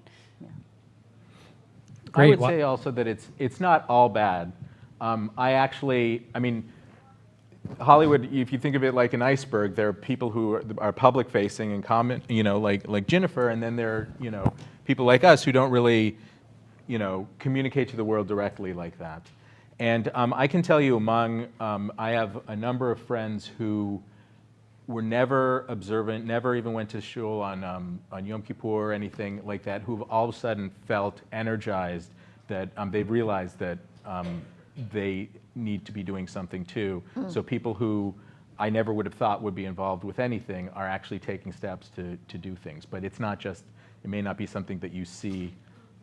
I would say also that it's not all bad. Hollywood, if you think of it like an iceberg, there are people who are public facing and comment, you know, like Ginnifer, and then there are, you know, people like us who don't really, you know, communicate to the world directly like that. And I can tell you I have a number of friends who were never observant, never even went to shul on Yom Kippur or anything like that, who've all of a sudden felt energized that they've realized that they need to be doing something too. So people who I never would have thought would be involved with anything are actually taking steps to do things. But it's not just, it may not be something that you see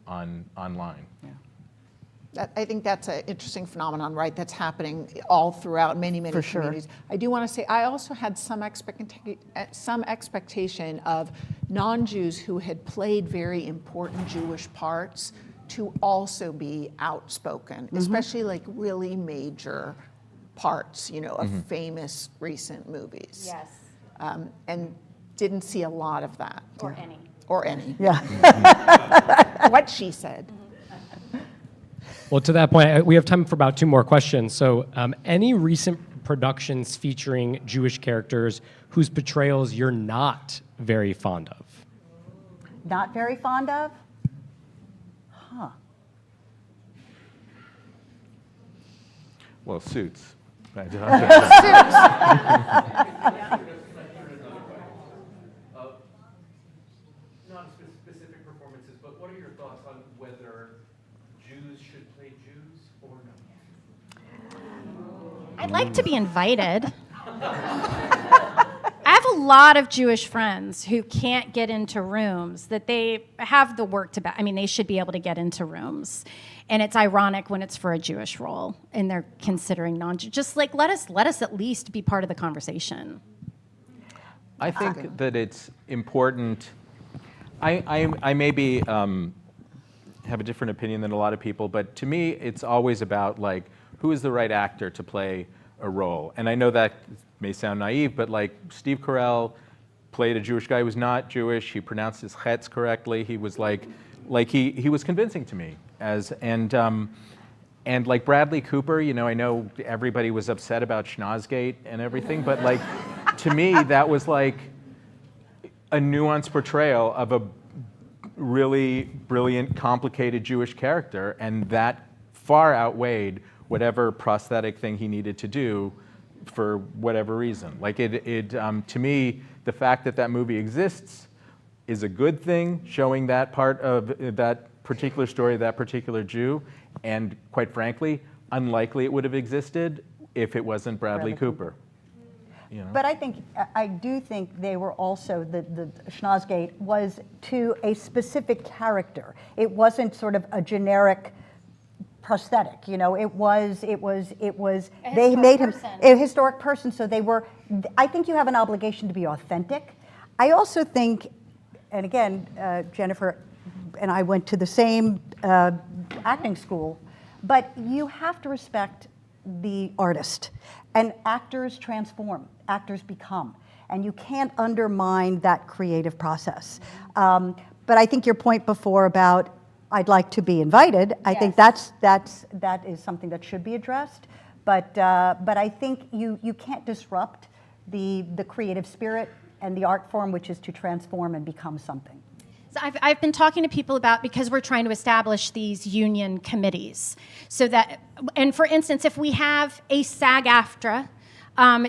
online. Yeah. I think that's an interesting phenomenon, right? That's happening all throughout many For sure. communities. I do want to say I also had some expectation of non-Jews who had played very important Jewish parts to also be outspoken, especially like really major parts, of famous recent movies. Yes. And didn't see a lot of that. Or any. Or any. Yeah. What she said. Well, to that point, we have time for about 2 more questions. So, any recent productions featuring Jewish characters whose portrayals you're not very fond of? Not very fond of? Huh. Well, Suits. Right. Not specific performances, but what are your thoughts on whether Jews should play Jews or not? I'd like to be invited. I have a lot of Jewish friends who can't get into rooms that they have the work to. They should be able to get into rooms, and it's ironic when it's for a Jewish role and they're considering non-Jew. Just like let us at least be part of the conversation. I think that it's important. I maybe have a different opinion than a lot of people, but to me, it's always about like who is the right actor to play a role. And I know that may sound naive, but like Steve Carell played a Jewish guy who was not Jewish. He pronounced his chetz correctly. He was like he was convincing to me and like Bradley Cooper. I know everybody was upset about Schnozzgate and everything, but like to me that was like a nuanced portrayal of a really brilliant, complicated Jewish character, and that far outweighed whatever prosthetic thing he needed to do for whatever reason. Like to me, the fact that that movie exists is a good thing, showing that part of that particular story, that particular Jew, and quite frankly, unlikely it would have existed if it wasn't Bradley Cooper. But I do think they were also, the Schnozzgate was to a specific character. It wasn't sort of a generic prosthetic, it was they made him a historic person, so I think you have an obligation to be authentic. I also think, and again, Ginnifer and I went to the same acting school, but you have to respect the artist. And actors transform, actors become, and you can't undermine that creative process. But I think your point before about I'd like to be invited, I think that is something that should be addressed. But I think you can't disrupt the creative spirit and the art form, which is to transform and become something. So I've been talking to people about, because we're trying to establish these union committees, so that, and for instance, if we have a SAG-AFTRA,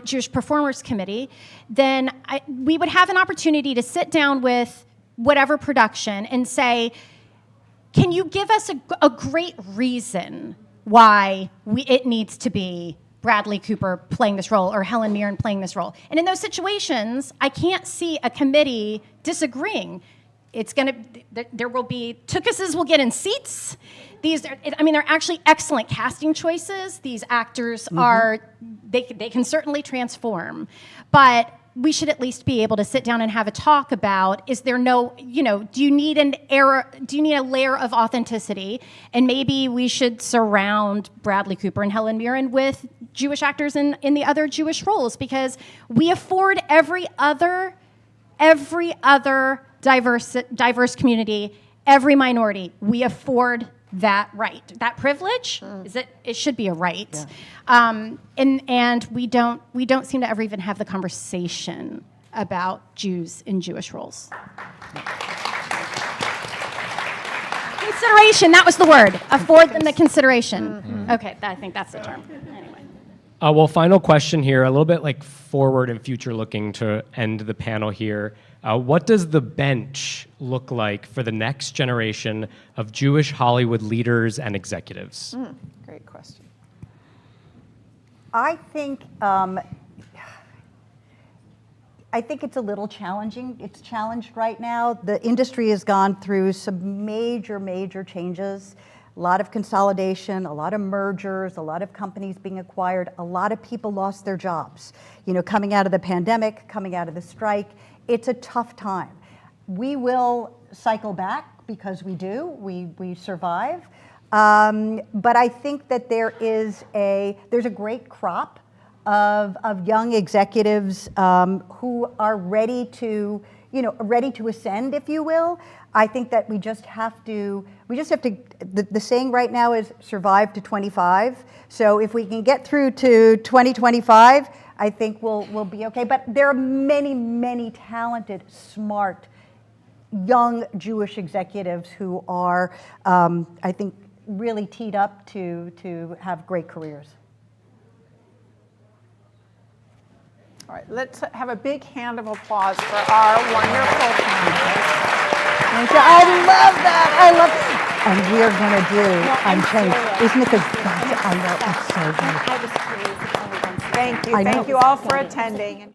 Jewish Performers Committee, then we would have an opportunity to sit down with whatever production and say, can you give us a great reason why it needs to be Bradley Cooper playing this role or Helen Mirren playing this role? And in those situations, I can't see a committee disagreeing. There will be, Tukuses will get in seats. They're actually excellent casting choices. These actors they can certainly transform. But we should at least be able to sit down and have a talk about, is there no, do you need a layer of authenticity? And maybe we should surround Bradley Cooper and Helen Mirren with Jewish actors in the other Jewish roles, because we afford every other diverse community, every minority, we afford that right, that privilege. It should be a right, and we don't seem to ever even have the conversation about Jews in Jewish roles. Consideration, that was the word. Afford them the consideration. Okay, I think that's the term. Anyway. Well, final question here, a little bit like forward and future looking to end the panel here. What does the bench look like for the next generation of Jewish Hollywood leaders and executives? Great question. I think it's a little challenging. It's challenged right now. The industry has gone through some major changes. A lot of consolidation, a lot of mergers, a lot of companies being acquired, a lot of people lost their jobs. You know, coming out of the pandemic, coming out of the strike, it's a tough time. We will cycle back because we do, we survive. But I think that there's a great crop of young executives who are ready to ascend, if you will. I think that we just have to, the saying right now is survive to 25. So if we can get through to 2025, I think we'll be okay. But there are many, many talented, smart, young Jewish executives who are, I think, really teed up to have great careers. All right, let's have a big hand of applause for our wonderful panelists. I love that. I love it. And we are going to do Unchained. Isn't it the best? I know. It's so good. Thank you. Thank you all for attending.